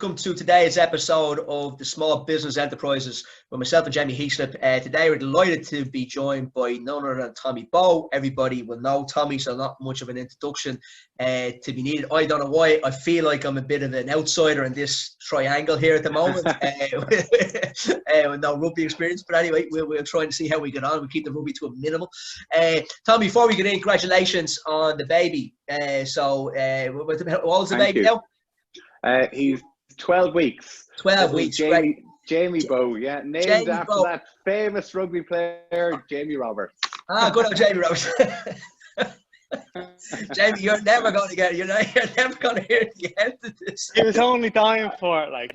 welcome to today's episode of the Small Business Enterprises with myself and Jamie Heaslip. Today we're delighted to be joined by none other than Tommy Bowe. Everybody will know Tommy, so not much of an introduction to be needed. I don't know why I feel like I'm a bit of an outsider in this triangle here at the moment with no rugby experience, but anyway, we'll try and see how we get on. We'll keep the rugby to a minimal. Tommy, before we get in, congratulations on the baby. How old's the baby now? He's 12 weeks. 12 weeks, Jamie Bowe, yeah. Named Jamie after Bowe. that famous rugby player, Jamie Roberts. Good old Jamie Roberts. Jamie, you're never going to hear the end of this. He was only dying for it,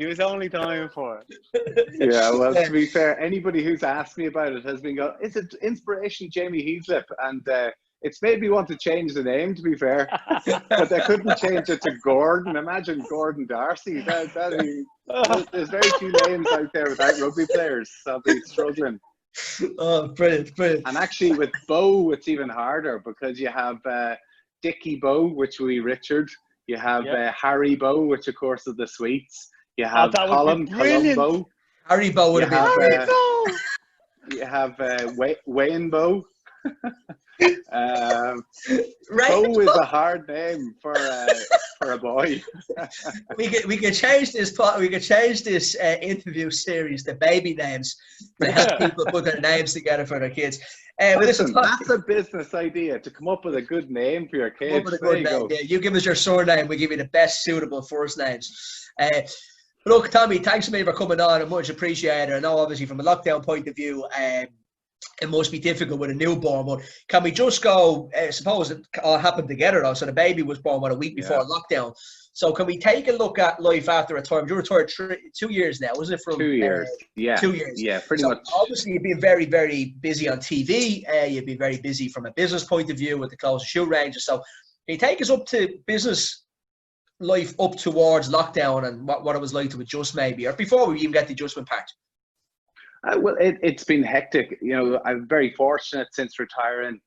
Yeah, well, to be fair, anybody who's asked me about it has been going, it's an inspiration, Jamie Heaslip, and it's made me want to change the name, to be fair. But I couldn't change it to Gordon. Imagine Gordon Darcy. There's very few names out there without rugby players, so I'll be struggling. Oh, brilliant. And actually with Bowe, it's even harder because you have Dickie Bowe, which will be Richard. You have Harry Bowe, which of course is the Sweets. You have Colin Bowe. Harry Bowe would have been You have Wayne Bowe. Bowe is a hard name for a boy. we could change this interview series to baby names to help people put their names together for their kids. Listen, that's a business idea, to come up with a good name for your kids. You give us your surname, we give you the best suitable first names. Look, Tommy, thanks a million for coming on. I much appreciate it. I know obviously from a lockdown point of view, it must be difficult with a newborn, but can we just go, suppose it all happened together though, so the baby was born a week before lockdown. So can we take a look at life after retirement? You retired 2 years now, wasn't it? From 2 years, 2 years. Yeah, pretty much. Obviously you've been very, very busy on TV. You've been very busy from a business point of view with the closed shoe ranges. So can you take us up to business life up towards lockdown and what it was like to adjust maybe, or before we even get the adjustment part? Well, it's been hectic. You know, I'm very fortunate since retiring.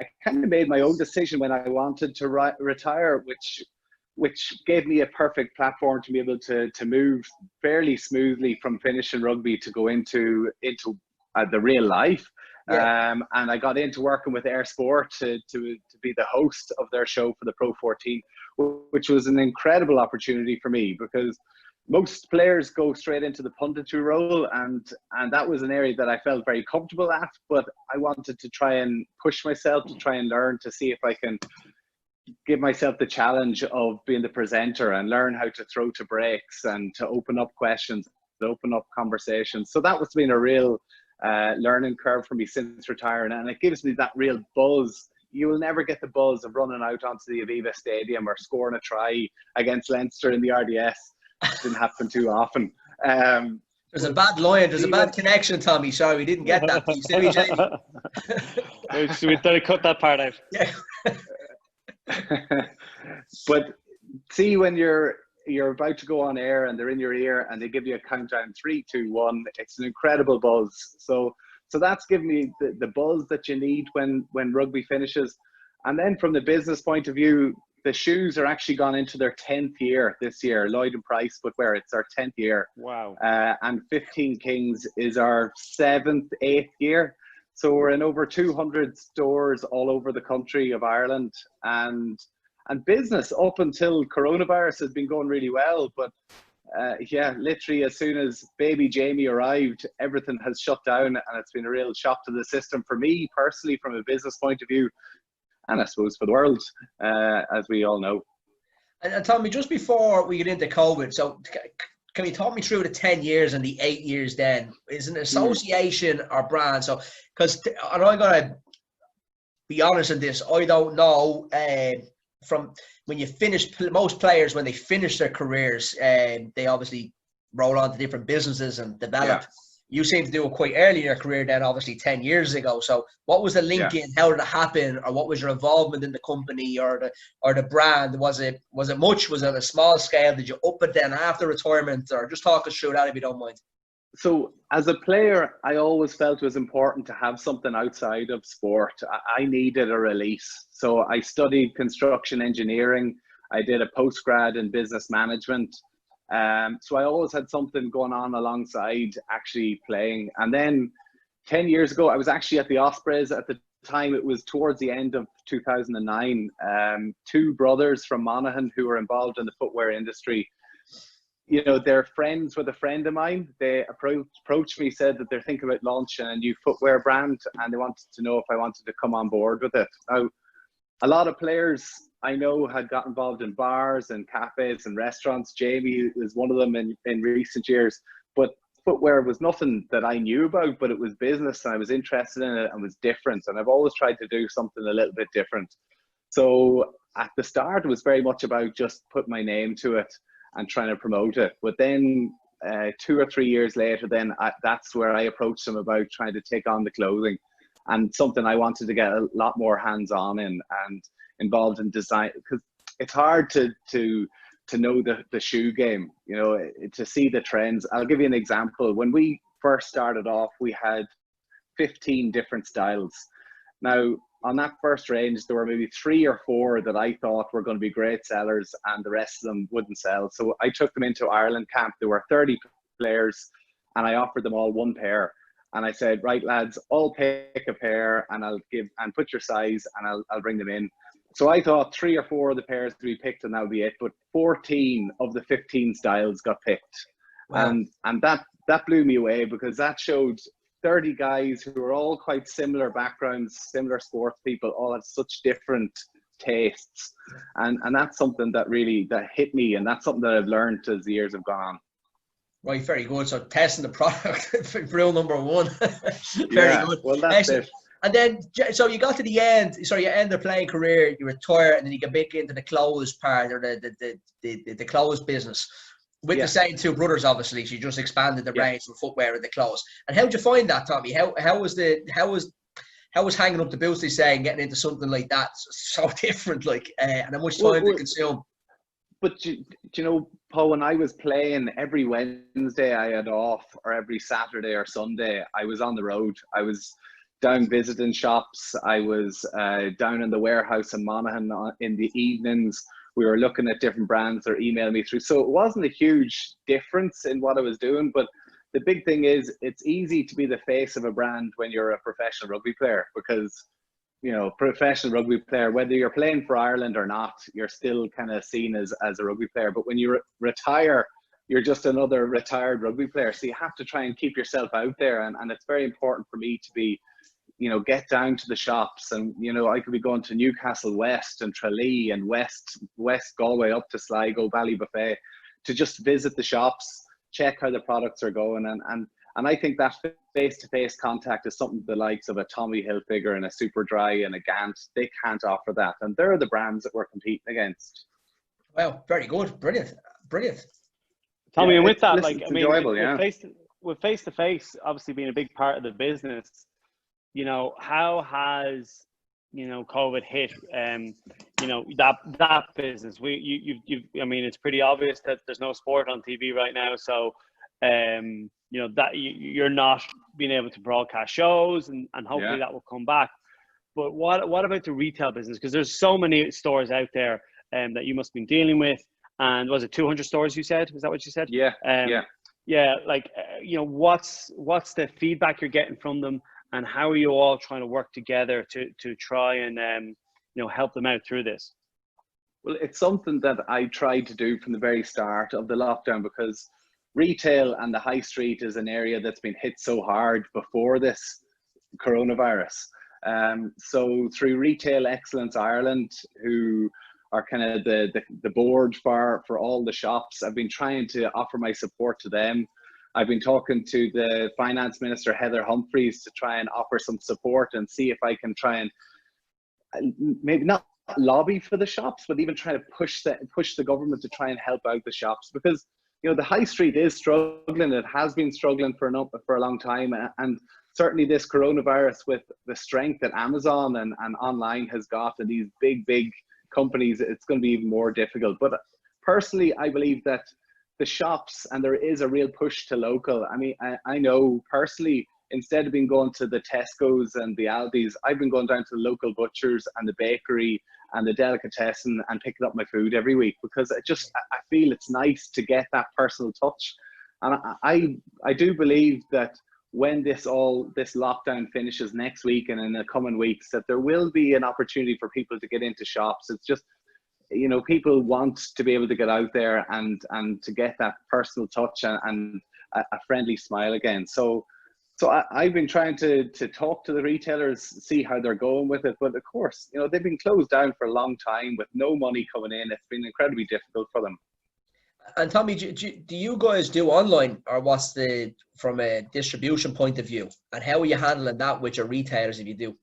I kind of made my own decision when I wanted to retire, which gave me a perfect platform to be able to move fairly smoothly from finishing rugby to go into the real life. Yeah. And I got into working with Air Sport to be the host of their show for the Pro 14, which was an incredible opportunity for me because most players go straight into the punditry role, and that was an area that I felt very comfortable at, but I wanted to try and push myself to try and learn to see if I can give myself the challenge of being the presenter and learn how to throw to breaks and to open up questions, to open up conversations. So that was been a real learning curve for me since retiring, and it gives me that real buzz. You will never get the buzz of running out onto the Aviva Stadium or scoring a try against Leinster in the RDS. It didn't happen too often. There's a bad line. There's a bad connection, Tommy. Sorry, we didn't get that piece, did we, Jamie? We better cut that part out. Yeah. But see, when you're about to go on air and they're in your ear and they give you a countdown 3, 2, 1, it's an incredible buzz. So that's given me the buzz that you need when rugby finishes. And then from the business point of view, the shoes are actually gone into their 10th year this year. Lloyd and Price footwear, it's our 10th year. Wow. And 15 Kings is our 7th, 8th year. So we're in over 200 stores all over the country of Ireland. And business up until coronavirus has been going really well. But yeah, literally as soon as baby Jamie arrived, everything has shut down, and it's been a real shock to the system for me personally from a business point of view. And I suppose for the world, as we all know. And Tommy, just before we get into COVID, so can you talk me through the 10 years and the 8 years then? Is an association or brand? So, because I'm going to be honest in this, I don't know from when you finish, most players, when they finish their careers, they obviously roll on to different businesses and develop. Yeah. You seem to do it quite early in your career then, obviously 10 years ago. So what was the link in? How did it happen? Or what was your involvement in the company or the brand? Was it much? Was it on a small scale? Did you up it then after retirement? Or just talk us through that if you don't mind. So as a player, I always felt it was important to have something outside of sport. I needed a release. So I studied construction engineering. I did a postgrad in business management. So I always had something going on alongside actually playing. And then 10 years ago, I was actually at the Ospreys. At the time, it was towards the end of 2009. Two brothers from Monaghan who were involved in the footwear industry, you know, they're friends with a friend of mine. They approached me, said that they're thinking about launching a new footwear brand, and they wanted to know if I wanted to come on board with it. Now, a lot of players I know had got involved in bars and cafes and restaurants. Jamie is one of them in recent years, but footwear was nothing that I knew about, but it was business and I was interested in it and was different. And I've always tried to do something a little bit different. So at the start, it was very much about just putting my name to it and trying to promote it. But then 2 or 3 years later, that's where I approached them about trying to take on the clothing, and something I wanted to get a lot more hands-on in and involved in design, because it's hard to know the shoe game, you know, to see the trends. I'll give you an example. When we first started off, we had 15 different styles. Now, on that first range, there were maybe 3 or 4 that I thought were going to be great sellers, and the rest of them wouldn't sell. So I took them into Ireland camp. There were 30 players, and I offered them all 1 pair. And I said, right, lads, all pick a pair, and and put your size, and I'll bring them in. So I thought 3 or 4 of the pairs to be picked, and that would be it. But 14 of the 15 styles got picked. Wow. And that blew me away, because that showed 30 guys who were all quite similar backgrounds, similar sports people, all had such different tastes. And that's something that really hit me, and that's something that I've learned as the years have gone on. Right, very good. So testing the product, rule number 1. Very good. Well, that's it. And then, so you got to the end. So you end the playing career, you retire, and then you get back into the clothes part, or the clothes business with the same 2 brothers. Obviously, so you just expanded the range from footwear and the clothes. And how did you find that, Tommy? How was hanging up the boots, they say, and getting into something like that so different, like, and how much time to consume? But do you know, Paul, when I was playing, every Wednesday I had off, or every Saturday or Sunday, I was on the road. I was down visiting shops. I was down in the warehouse in Monaghan in the evenings. We were looking at different brands or emailing me through. So it wasn't a huge difference in what I was doing. But the big thing is, it's easy to be the face of a brand when you're a professional rugby player, because, you know, professional rugby player, whether you're playing for Ireland or not, you're still kind of seen as a rugby player. But when you retire, you're just another retired rugby player. So you have to try and keep yourself out there. And it's very important for me to be, you know, get down to the shops. And, you know, I could be going to Newcastle West and Tralee and West Galway up to Sligo, Ballybuffet, to just visit the shops, check how the products are going. And I think that face-to-face contact is something the likes of a Tommy Hilfiger and a Superdry and a Gant, they can't offer that. And they're the brands that we're competing against. Well, very good. Brilliant. Tommy, and with that, like, I mean, enjoyable, with face-to-face obviously being a big part of the business, you know, how has, you know, COVID hit, you know, that business? I mean, it's pretty obvious that there's no sport on TV right now. So, you know, that you're not being able to broadcast shows, and hopefully that will come back. But what about the retail business? Because there's so many stores out there that you must have been dealing with. And was it 200 stores you said? Is that what you said? Yeah. Yeah. Like, you know, what's the feedback you're getting from them, and how are you all trying to work together to try and, you know, help them out through this? Well, it's something that I tried to do from the very start of the lockdown, because retail and the high street is an area that's been hit so hard before this coronavirus. So through Retail Excellence Ireland, who are kind of the board for all the shops, I've been trying to offer my support to them. I've been talking to the Finance Minister, Heather Humphreys, to try and offer some support and see if I can try and maybe not lobby for the shops, but even try to push the government to try and help out the shops, because, you know, the high street is struggling. It has been struggling for a long time, and certainly this coronavirus, with the strength that Amazon and online has got, and these big companies, it's going to be even more difficult. But personally, I believe that the shops, and there is a real push to local. I mean, I know personally, instead of being going to the Tesco's and the Aldi's, I've been going down to the local butchers and the bakery and the delicatessen and picking up my food every week, because I feel it's nice to get that personal touch. And I do believe that when this lockdown finishes next week and in the coming weeks, that there will be an opportunity for people to get into shops. It's just, you know, people want to be able to get out there and to get that personal touch and a friendly smile again. So I've been trying to talk to the retailers, see how they're going with it. But of course, you know, they've been closed down for a long time with no money coming in. It's been incredibly difficult for them. And Tommy, do you guys do online, or what's from a distribution point of view, and how are you handling that with your retailers if you do?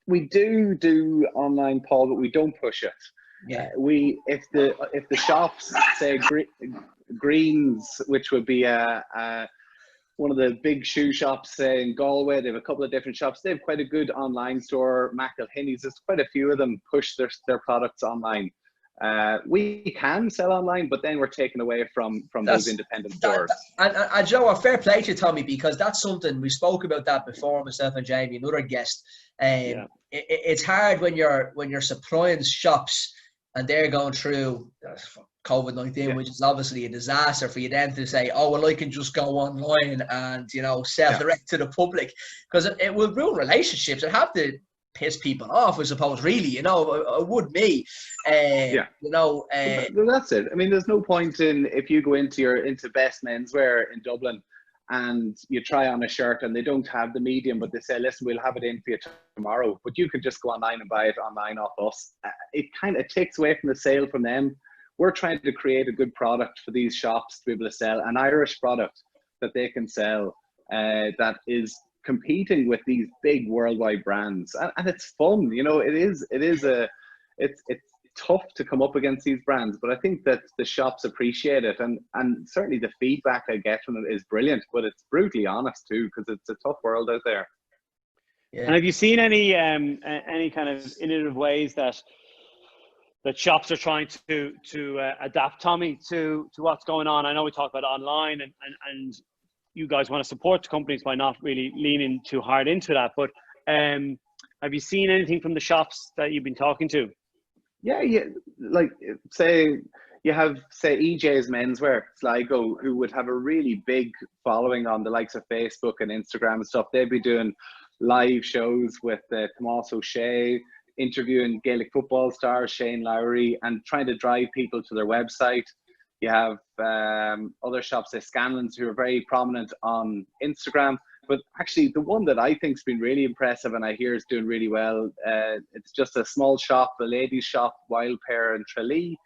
We do online, Paul, but we don't push it. Yeah. If the shops say Greens, which would be one of the big shoe shops in Galway, they have a couple of different shops. They have quite a good online store. McElhinney's, there's quite a few of them push their products online. We can sell online, but then we're taken away from those independent stores. And Joe, a fair play to you, Tommy, because that's something we spoke about that before, myself and Jamie, another guest. It's hard when you're supplying shops and they're going through COVID-19, which is obviously a disaster, for you then to say, oh, well, I can just go online and, you know, sell direct to the public, because it will ruin relationships. It have to piss people off, I suppose, really, you know, it would me. You know. Well, that's it. I mean, there's no point in, if you go into Best Menswear in Dublin and you try on a shirt and they don't have the medium, but they say, listen, we'll have it in for you tomorrow, but you can just go online and buy it online off us. It kind of takes away from the sale from them. We're trying to create a good product for these shops to be able to sell, an Irish product that they can sell that is competing with these big worldwide brands, and it's fun. You know, it's tough to come up against these brands, but I think that the shops appreciate it, and certainly the feedback I get from it is brilliant, but it's brutally honest too, because it's a tough world out there. And have you seen any kind of innovative ways that shops are trying to adapt, Tommy, to what's going on? I know we talk about online and you guys want to support the companies by not really leaning too hard into that, but have you seen anything from the shops that you've been talking to? Yeah, like say you have EJ's Menswear, Sligo, who would have a really big following on the likes of Facebook and Instagram and stuff. They'd be doing live shows with Tomás O'Shea, interviewing Gaelic football stars, Shane Lowry, and trying to drive people to their website. You have other shops like Scanlon's, who are very prominent on Instagram. But actually, the one that I think's been really impressive and I hear is doing really well, it's just a small shop, a ladies' shop, Wild Pear in Tralee.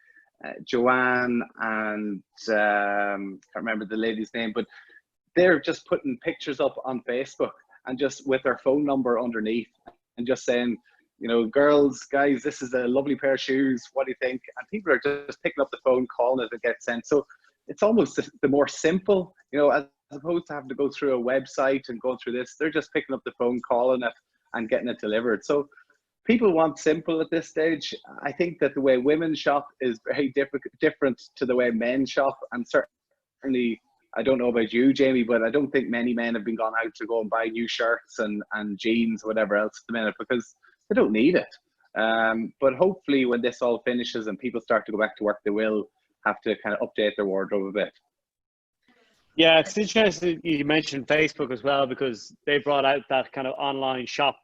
Joanne and can't remember the lady's name, but they're just putting pictures up on Facebook and just with their phone number underneath and just saying, you know, girls, guys, this is a lovely pair of shoes. What do you think? And people are just picking up the phone, calling it, it gets sent. So it's almost the more simple, you know, as opposed to having to go through a website and go through this, they're just picking up the phone, calling it and getting it delivered. So people want simple at this stage. I think that the way women shop is very different to the way men shop. And certainly, I don't know about you, Jamie, but I don't think many men have been gone out to go and buy new shirts and jeans, whatever else at the minute, because they don't need it. But hopefully when this all finishes and people start to go back to work, they will have to kind of update their wardrobe a bit. Yeah, it's interesting you mentioned Facebook as well, because they brought out that kind of online shop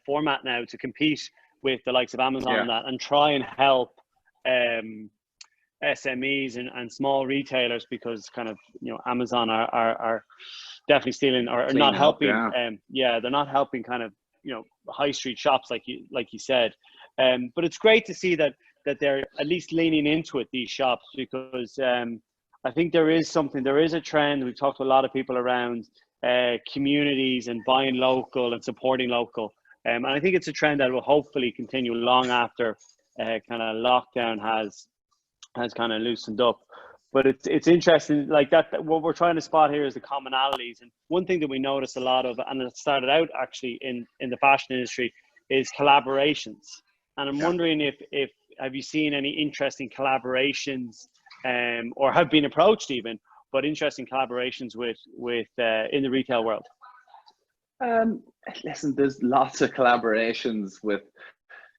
format now to compete with the likes of Amazon and that, and try and help SMEs and small retailers, because kind of, you know, Amazon are definitely stealing or not helping. They're not helping kind of, you know, high street shops like you said. But it's great to see that they're at least leaning into it, these shops, because I think there is a trend. We've talked to a lot of people around communities and buying local and supporting local. And I think it's a trend that will hopefully continue long after kind of lockdown has kind of loosened up. But it's interesting, like that what we're trying to spot here is the commonalities. And one thing that we notice a lot of, and it started out actually in the fashion industry, is collaborations. And I'm wondering if have you seen any interesting collaborations, or have been approached even, but interesting collaborations with in the retail world? Listen, there's lots of collaborations with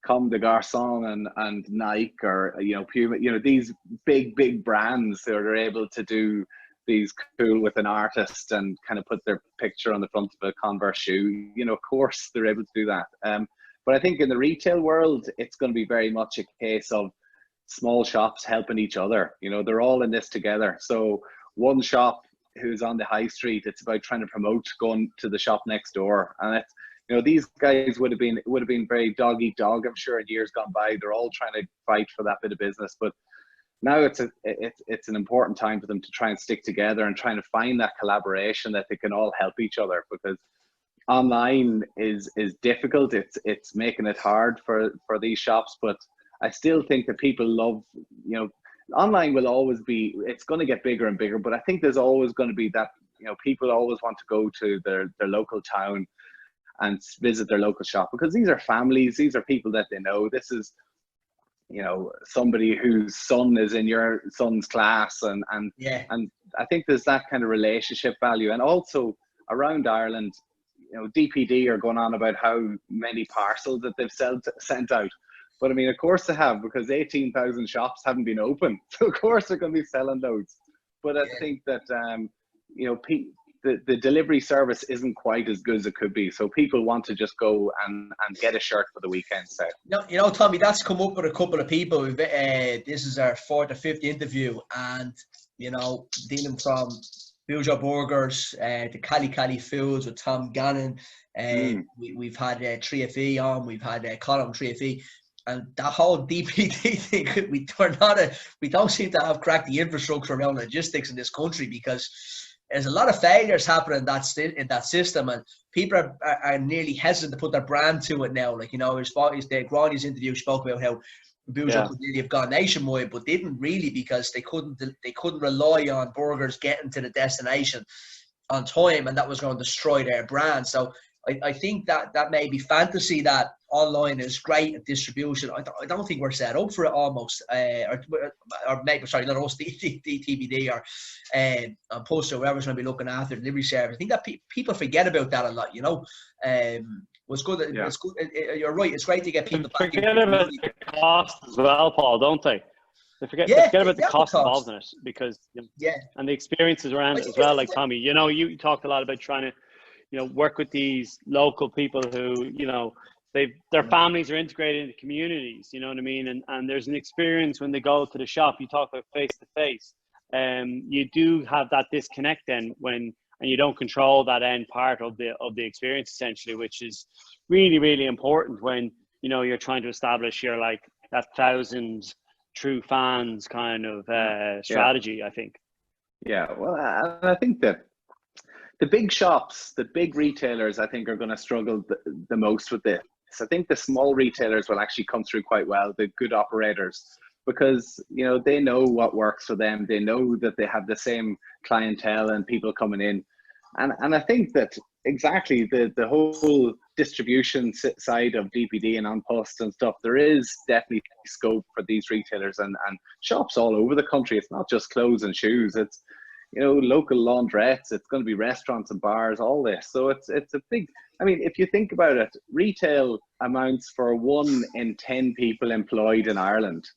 Comme des Garçons and Nike, or Puma, these big brands that are able to do these cool with an artist and kind of put their picture on the front of a Converse shoe. Of course they're able to do that. But I think in the retail world, it's going to be very much a case of small shops helping each other. They're all in this together. So one shop who's on the high street, it's about trying to promote going to the shop next door. And it's, these guys would have been very dog eat dog, I'm sure, in years gone by. They're all trying to fight for that bit of business. But now it's an important time for them to try and stick together and trying to find that collaboration that they can all help each other, because online is difficult. It's making it hard for these shops, but I still think that people love, online will always be, it's going to get bigger and bigger, but I think there's always going to be that, people always want to go to their local town and visit their local shop, because these are families, these are people that they know. This is, somebody whose son is in your son's class, and I think there's that kind of relationship value. And also around Ireland, DPD are going on about how many parcels that they've sent out. But I mean, of course they have, because 18,000 shops haven't been open. So of course they're going to be selling loads. But I think that, the delivery service isn't quite as good as it could be. So people want to just go and get a shirt for the weekend set. Tommy, that's come up with a couple of people. This is our 4th or 5th interview, and, dealing from Bujo Burgers, to Cali Foods with Tom Gannon. We've had 3FE on, we've had Colin 3FE. And that whole DPD thing, we don't seem to have cracked the infrastructure around logistics in this country, because there's a lot of failures happening in that system, and people are nearly hesitant to put their brand to it now. Like, Granny's interview spoke about how Bujo could nearly have gone nationwide, but didn't really, because they couldn't rely on burgers getting to the destination on time, and that was going to destroy their brand. So I think that may be fantasy that online is great at distribution. I don't think we're set up for it almost. Or maybe, sorry, not us, the TBD or Post or whoever's going to be looking after the delivery service. I think that people forget about that a lot, It's good. It's good. You're right. It's great to get people back. Forget about the cost as well, Paul, don't they? They forget about the cost involved in it, because and the experiences around it as well. Like Tommy, you talked a lot about trying to work with these local people who, their families are integrated into communities, you know what I mean? And there's an experience when they go to the shop. You talk about face to face. You do have that disconnect then and you don't control that end part of the experience, essentially, which is really, really important when, you're trying to establish your, like, that 1,000 true fans kind of strategy, I think. Yeah, well, I think that the big shops, the big retailers, I think, are going to struggle the most with this. I think the small retailers will actually come through quite well, the good operators, because, they know what works for them. They know that they have the same clientele and people coming in. And I think that exactly the whole distribution side of DPD and on post and stuff, there is definitely scope for these retailers and shops all over the country. It's not just clothes and shoes. It's, local laundrettes, it's going to be restaurants and bars, all this. So it's a big, I mean, if you think about it, retail amounts for 1 in 10 people employed in Ireland.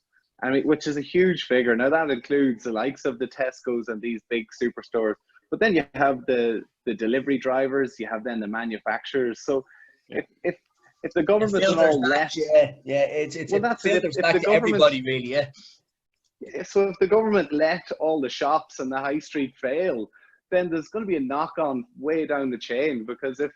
I mean, which is a huge figure. Now that includes the likes of the Tesco's and these big superstores, but then you have the delivery drivers, you have then the manufacturers. So if the government and all let, it's well, that's it. If the government, everybody really, So if the government let all the shops and the high street fail, then there's going to be a knock-on way down the chain, because if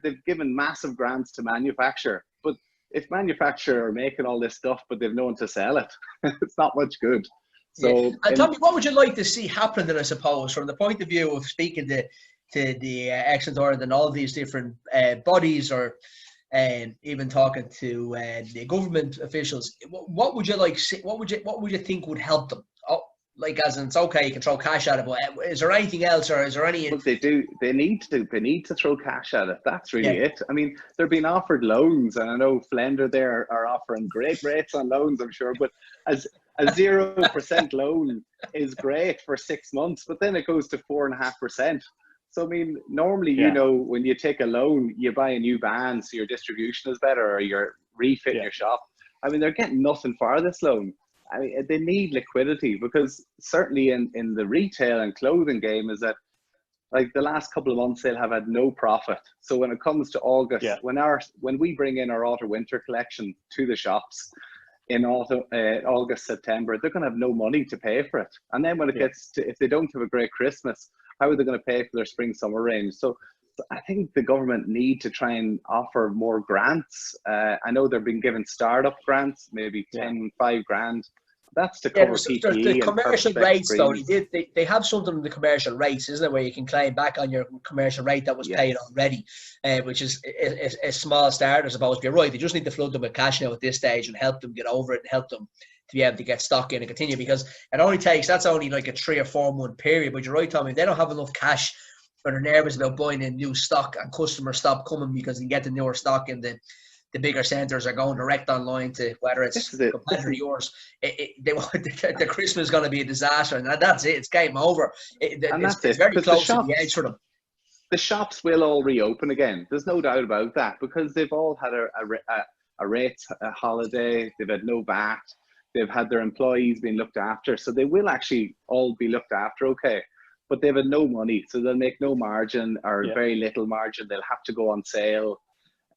they've given massive grants to manufacture, but if manufacturer are making all this stuff but they've no one to sell it, it's not much good. So and Tommy, what would you like to see happen then, I suppose, from the point of view of speaking to the Excellent Ireland and all these different bodies, or even talking to the government officials? What would you like? What would you think would help them? Oh, like, as in, it's okay, you can throw cash at it, but is there anything else, or is there any? Well, they need to throw cash at it. That's really it. I mean, they're being offered loans, and I know Flender there are offering great rates on loans, I'm sure, but as a 0% loan is great for 6 months, but then it goes to 4.5%. So, I mean, normally, when you take a loan, you buy a new van, so your distribution is better, or your refitting your shop. I mean, they're getting nothing for this loan. I mean, they need liquidity, because certainly in the retail and clothing game is that, like, the last couple of months they'll have had no profit. So when it comes to August, when we bring in our autumn winter collection to the shops in August, September, they're going to have no money to pay for it. And then when it gets to, if they don't have a great Christmas, how are they going to pay for their spring summer range? So I think the government need to try and offer more grants. I know they're being given startup grants, maybe 5 grand. That's to cover PPE the commercial and rates, though. They have something in the commercial rates, isn't it, where you can claim back on your commercial rate that was paid already, which is a small start, I suppose. But you're right, they just need to flood them with cash now at this stage and help them get over it and help them to be able to get stock in and continue, because it only takes, that's only like a 3 or 4 month period. But you're right, Tommy, if they don't have enough cash, or they're nervous about buying in new stock and customers stop coming because they can get the newer stock in the bigger centres, are going direct online to whether it's a competitor of yours. They want the Christmas is going to be a disaster, and that's it. It's game over. It's very close to the edge for them. The shops will all reopen again. There's no doubt about that, because they've all had a rate holiday. They've had no VAT. They've had their employees being looked after, so they will actually all be looked after. Okay. But they've had no money, so they'll make no margin, or very little margin. They'll have to go on sale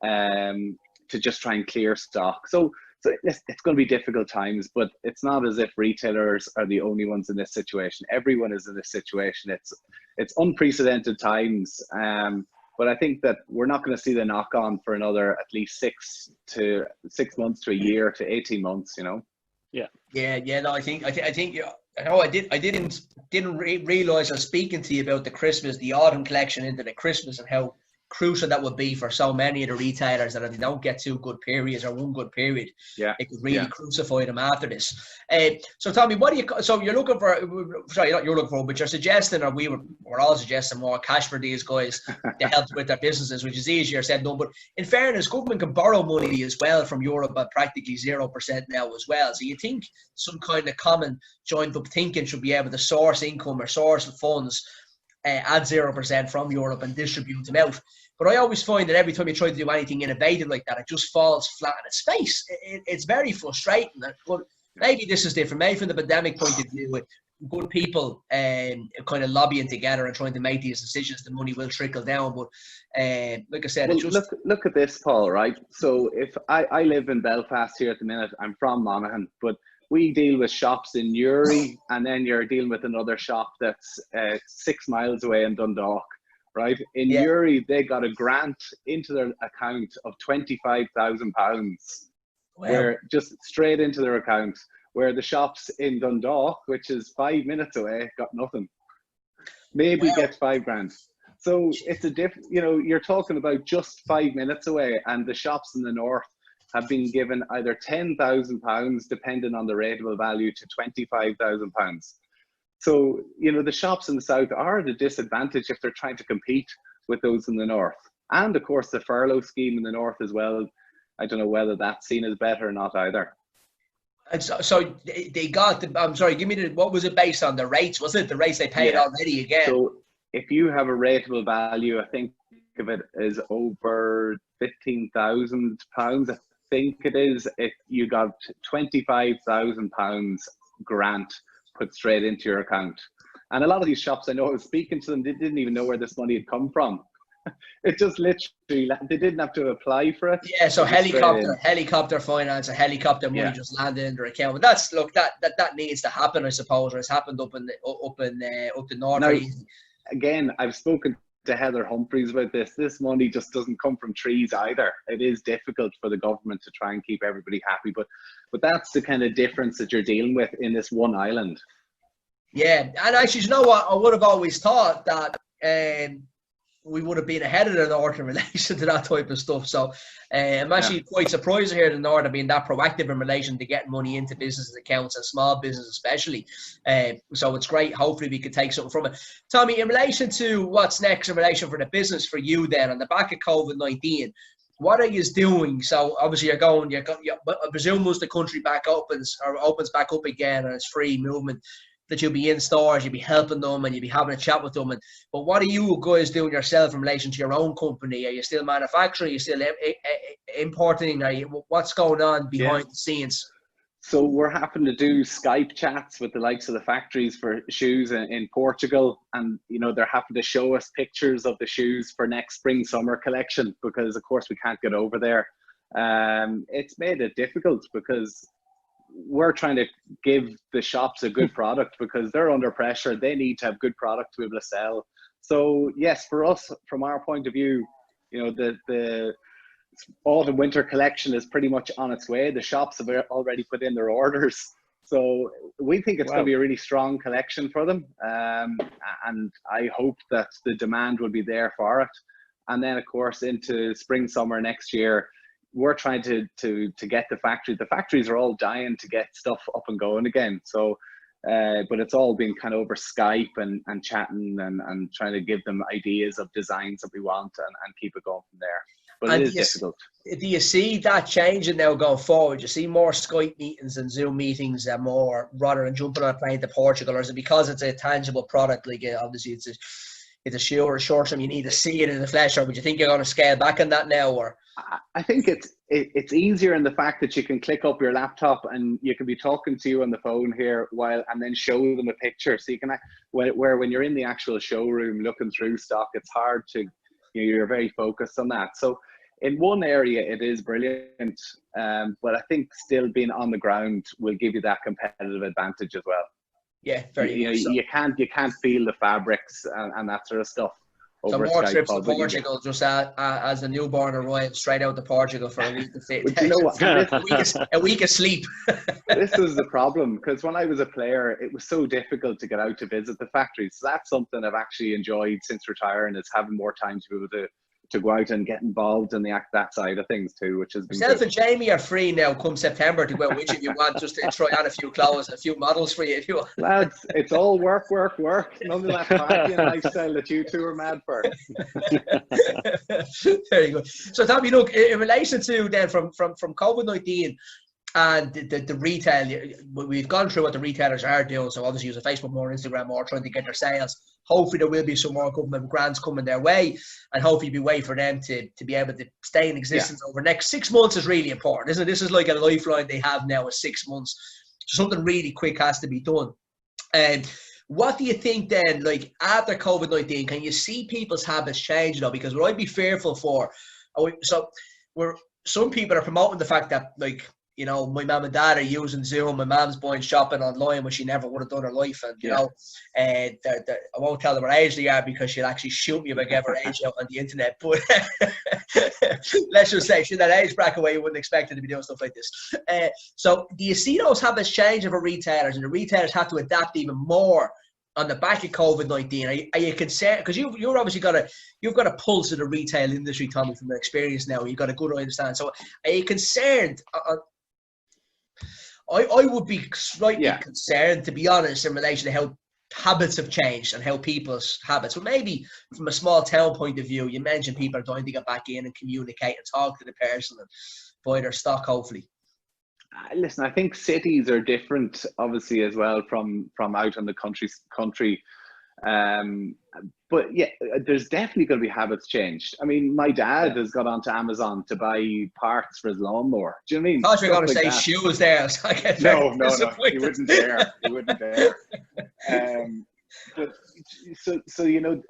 to just try and clear stock. So it's going to be difficult times, but it's not as if retailers are the only ones in this situation. Everyone is in this situation. It's unprecedented times, but I think that we're not going to see the knock on for another at least 6 months to a year to 18 months. You know. Yeah. No, I think. I know I didn't realize I was speaking to you about the autumn collection into the Christmas, and how crucial that would be for so many of the retailers, that if they don't get 2 good periods or 1 good period, it could really crucify them after this. So Tommy, you're looking for, sorry, not you're looking for, but you're suggesting, or we're all suggesting more cash for these guys to help with their businesses, which is easier said than done. But in fairness, government can borrow money as well from Europe at practically 0% now as well. So you think some kind of common joined up thinking should be able to source income or source funds at 0% from Europe and distribute them out. But I always find that every time you try to do anything innovative like that, it just falls flat on its face. It's very frustrating. But maybe this is different. Maybe from the pandemic point of view, with good people kind of lobbying together and trying to make these decisions, the money will trickle down. But like I said, look at this, Paul. Right. So if I live in Belfast here at the minute, I'm from Monaghan, but we deal with shops in Newry, and then you're dealing with another shop that's 6 miles away in Dundalk. Right, in Newry, they got a grant into their account of £25,000, where just straight into their account. Where the shops in Dundalk, which is 5 minutes away, got nothing. Maybe get 5 grand. So it's a different. You know, you're talking about just 5 minutes away, and the shops in the north have been given either £10,000, depending on the rateable value, to £25,000. So, you know, the shops in the south are at a disadvantage if they're trying to compete with those in the north. And of course, the furlough scheme in the north as well. I don't know whether that's seen as better or not either. And so they got I'm sorry, give me what was it based on? The rates? Was it the rates they paid already again? So if you have a rateable value, I think of it as over £15,000, I think it is, if you got £25,000 grant put straight into your account. And a lot of these shops, I know, I was speaking to them, they didn't even know where this money had come from. It just literally, they didn't have to apply for it. Yeah, so helicopter finance, a helicopter money just landed in their account. But that needs to happen, I suppose, or it's happened up the north. Now, again, I've spoken to Heather Humphreys about this. This money just doesn't come from trees either. It is difficult for the government to try and keep everybody happy, but that's the kind of difference that you're dealing with in this one island. Yeah, and actually, you know what? I would have always thought that we would have been ahead of the north in relation to that type of stuff. So I'm actually quite surprised to hear the north have been that proactive in relation to getting money into businesses' accounts and small business especially. So it's great. Hopefully we could take something from it. Tommy, in relation to what's next in relation for the business for you then, on the back of COVID-19, what are you doing? So obviously I presume once the country opens back up again and it's free movement, that you'll be in stores, you'll be helping them, and you'll be having a chat with them. But what are you guys doing yourself in relation to your own company? Are you still manufacturing? Are you still importing? What's going on behind the scenes? So we're having to do Skype chats with the likes of the factories for shoes in Portugal, and they're having to show us pictures of the shoes for next spring summer collection, because of course we can't get over there. It's made it difficult because we're trying to give the shops a good product, because they're under pressure. They need to have good product to be able to sell. So yes, for us, from our point of view, the autumn winter collection is pretty much on its way. The shops have already put in their orders, so we think it's going to be a really strong collection for them, and I hope that the demand will be there for it. And then of course into spring summer next year, we're trying to get the factories are all dying to get stuff up and going again. So but it's all been kind of over Skype and chatting and trying to give them ideas of designs that we want and keep it going from there. But it is difficult. Do you see that changing now going forward? You see more Skype meetings and Zoom meetings and more, rather than jumping on a plane to Portugal? Or is it because it's a tangible product? Like obviously it's a shoe or a short term, you need to see it in the flesh? Or would you think you're going to scale back on that now? Or I think it's easier in the fact that you can click up your laptop and you can be talking to you on the phone here and then show them a picture. So you can, where when you're in the actual showroom looking through stock, it's hard to, you're very focused on that. So in one area it is brilliant, but I think still being on the ground will give you that competitive advantage as well. Yeah, very much so. You can't feel the fabrics and that sort of stuff. So more trips to Portugal, just as a newborn arrives straight out to Portugal for a week to fit. But you know what? a week of sleep. This is the problem, because when I was a player, it was so difficult to get out to visit the factories. So that's something I've actually enjoyed since retiring, is having more time to be able to go out and get involved in that side of things too, which has been Yourself good. And Jamie are free now come September to go out which of you want, just to try on a few clothes, a few models for you if you want. Lads, it's all work. None of that partying lifestyle that you two are mad for. Very good. So Tommy, look, in relation to then from COVID-19 and the retail, we've gone through what the retailers are doing. So obviously using Facebook more, Instagram more, trying to get their sales. Hopefully there will be some more government grants coming their way, and hopefully be way for them to be able to stay in existence over the next 6 months is really important, isn't it? This is like a lifeline they have now, is 6 months. So something really quick has to be done. And what do you think then, like after COVID-19, can you see people's habits change though? Because what I'd be fearful for, some people are promoting the fact that, like, my mum and dad are using Zoom. My mom's buying shopping online, which she never would have done in her life. And, I won't tell them what age they are because she'll actually shoot me if I give her age out on the internet. But let's just say she's that age bracket where you wouldn't expect her to be doing stuff like this. So do you see those habits change for retailers, and the retailers have to adapt even more on the back of COVID-19? Are you concerned? Because you're obviously you've got a pulse of the retail industry, Tommy, from your experience now. You've got a good understanding. So are you concerned? I would be slightly concerned, to be honest, in relation to how habits have changed and how people's habits. Well, maybe from a small town point of view, you mentioned people are dying to get back in and communicate and talk to the person and buy their stock, hopefully. Listen, I think cities are different, obviously, as well from out in the country. But yeah, there's definitely going to be habits changed. I mean, my dad has got onto Amazon to buy parts for his lawnmower. Do you know what I mean? I thought you were going to say shoes there. So I get no, he wouldn't dare. He wouldn't dare. But so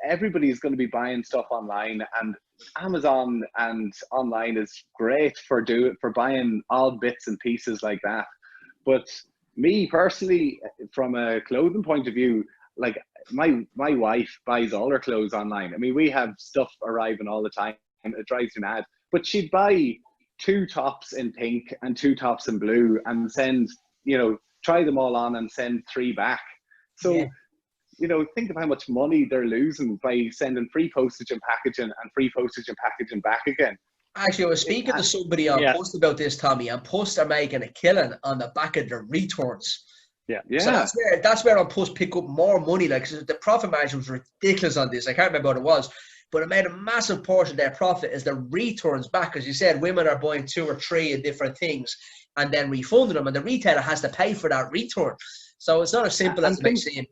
everybody's going to be buying stuff online, and Amazon and online is great for buying odd bits and pieces like that. But me personally, from a clothing point of view, like my wife buys all her clothes online. I mean, we have stuff arriving all the time, and it drives me mad. But she'd buy 2 tops in pink and 2 tops in blue and send, try them all on and send 3 back. So, think of how much money they're losing by sending free postage and packaging and free postage and packaging back again. Actually, I was speaking to somebody on Post about this, Tommy, and Post are making a killing on the back of their returns. Yeah. So that's where on Post pick up more money. Like, the profit margin was ridiculous on this. I can't remember what it was, but it made a massive portion of their profit is the returns back. As you said, women are buying 2 or 3 of different things and then refunding them, and the retailer has to pay for that return. So it's not as simple as it may seem.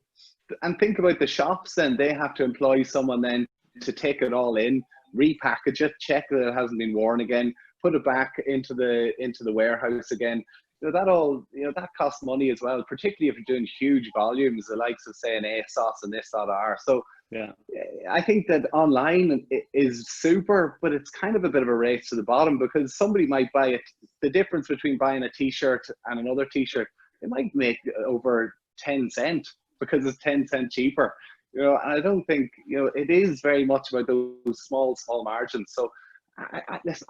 And think about the shops then. They have to employ someone then to take it all in, repackage it, check that it hasn't been worn again, put it back into the warehouse again. That costs money as well, particularly if you're doing huge volumes, the likes of, say, an ASOS and this.r. So yeah, I think that online is super, but it's kind of a bit of a race to the bottom, because somebody might buy it. The difference between buying a t-shirt and another t-shirt, it might make over 10 cent because it's 10 cent cheaper. And I don't think, it is very much about those small margins. So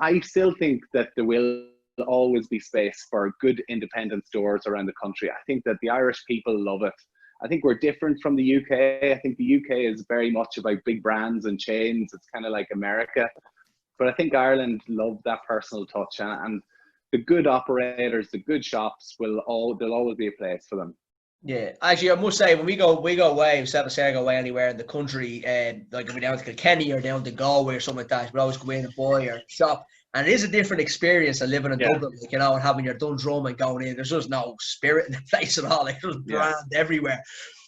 I still think that there will always be space for good independent stores around the country. I think that the Irish people love it. I think we're different from the UK. I think the UK is very much about big brands and chains. It's kind of like America. But I think Ireland loved that personal touch, and the good operators, the good shops there'll always be a place for them. Yeah, actually, I must say, when we go away, Sarah go away anywhere in the country, like if we're down to Kilkenny or down to Galway or something like that, we always go in and buy or shop. And it is a different experience than living in Dublin, and having your Dundrum and going in. There's just no spirit in the place at all. Like, there's brand everywhere.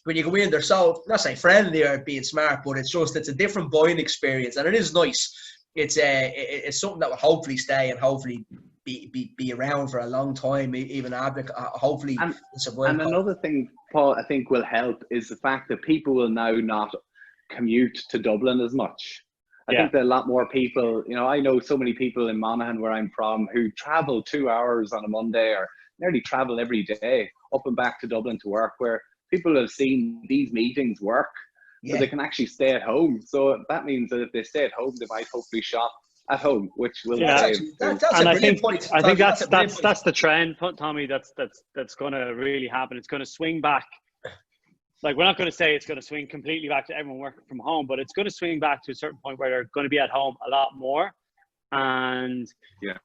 When you go in, they're so, not saying friendly or being smart, but it's a different buying experience, and it is nice. It's something that will hopefully stay and hopefully be around for a long time, even after, hopefully. And another thing, Paul, I think will help is the fact that people will now not commute to Dublin as much. I think that a lot more people, I know so many people in Monaghan, where I'm from, who travel 2 hours on a Monday, or nearly travel every day up and back to Dublin to work, where people have seen these meetings work, so they can actually stay at home. So that means that if they stay at home, they might hopefully shop at home, which will save. That's a brilliant point. I think that's the trend, Tommy. That's going to really happen. It's going to swing back. Like, we're not going to say it's going to swing completely back to everyone working from home, but it's going to swing back to a certain point where they're going to be at home a lot more, and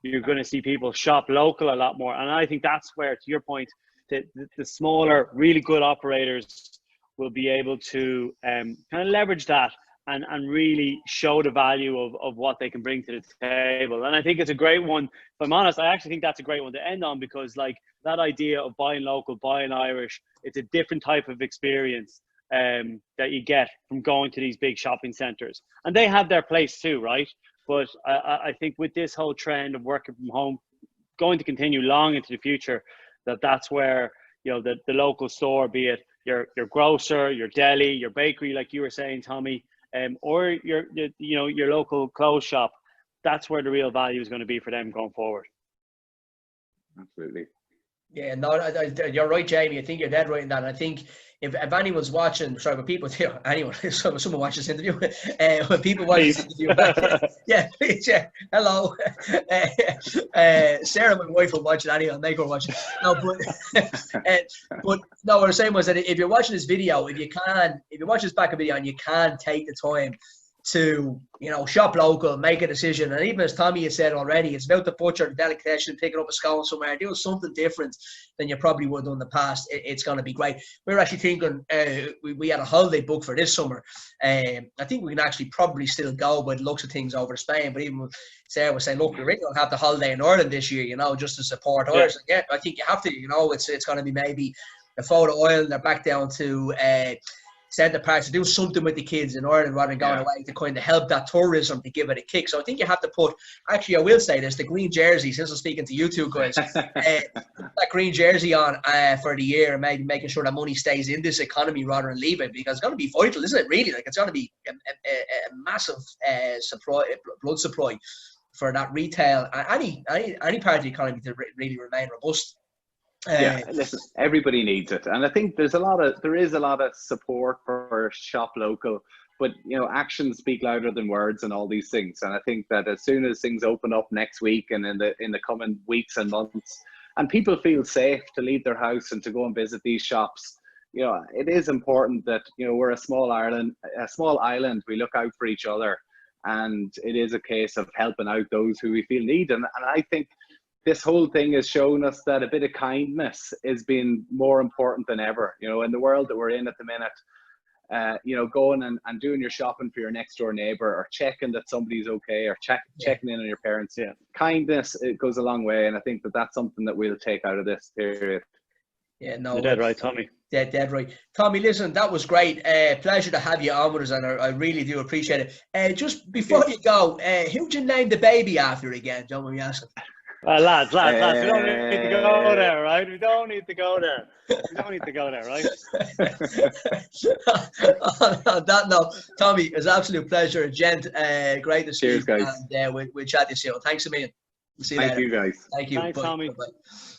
you're going to see people shop local a lot more. And I think that's where, to your point, the smaller, really good operators will be able to kind of leverage that and really show the value of what they can bring to the table. And I think it's a great one. If I'm honest, I actually think that's a great one to end on, because like that idea of buying local, buying Irish, it's a different type of experience that you get from going to these big shopping centres. And they have their place too, right? But I think with this whole trend of working from home going to continue long into the future, that's where, the local store, be it your grocer, your deli, your bakery, like you were saying, Tommy, or your local clothes shop, that's where the real value is going to be for them going forward. Absolutely. Yeah, no, you're right, Jamie. I think you're dead right in that. And I think if anyone's watching, when people, anyone, someone watches this interview, when people watch this interview, please, hello. Sarah, my wife, will watch it anyway. I'll make her watch it. No, but no, what I'm saying was that if you're watching this video, if you watch this back a video and you can take the time to, shop local, make a decision. And even as Tommy has said already, it's about the butcher, the delicatessen, picking up a scone somewhere, doing something different than you probably would have done in the past. It's going to be great. We were actually thinking, we had a holiday book for this summer. I think we can actually probably still go by the looks of things over to Spain. But even Sarah was saying, look, we really don't have the holiday in Ireland this year, just to support Ireland. Yeah, I think you have to, it's going to be maybe the photo oil, they're back down to centre parks to do something with the kids in Ireland rather than going away to kind of help that tourism to give it a kick. So I think you have to put, actually I will say this, the green jersey, since I'm speaking to you two guys, that green jersey on for the year, and maybe making sure that money stays in this economy rather than leave it, because it's going to be vital, isn't it, really? Like, it's going to be a massive blood supply for that retail, any part of the economy to really remain robust. Listen, everybody needs it, and I think there is a lot of support for shop local, but actions speak louder than words and all these things. And I think that as soon as things open up next week and in the coming weeks and months, and people feel safe to leave their house and to go and visit these shops, it is important that we're a small island. We look out for each other, and it is a case of helping out those who we feel need. And I think this whole thing has shown us that a bit of kindness is being more important than ever. In the world that we're in at the minute, going and doing your shopping for your next door neighbor, or checking that somebody's okay, or checking in on your parents. Yeah, kindness, it goes a long way, and I think that that's something that we'll take out of this period. Yeah, no. You're dead right, Tommy. Dead right. Tommy, listen, that was great. Pleasure to have you on with us, and I really do appreciate it. Just before you go, who'd you name the baby after again? Don't mind me asking. Lads, we don't need to go there, right? We don't need to go there. Right? On that note, Tommy, it was an absolute pleasure. Gent, great to see you. Cheers, guys. And we'll chat to you soon. Thanks a million. See you later. Thank you, guys. Thank you. Thanks, Bye. Tommy. Bye-bye.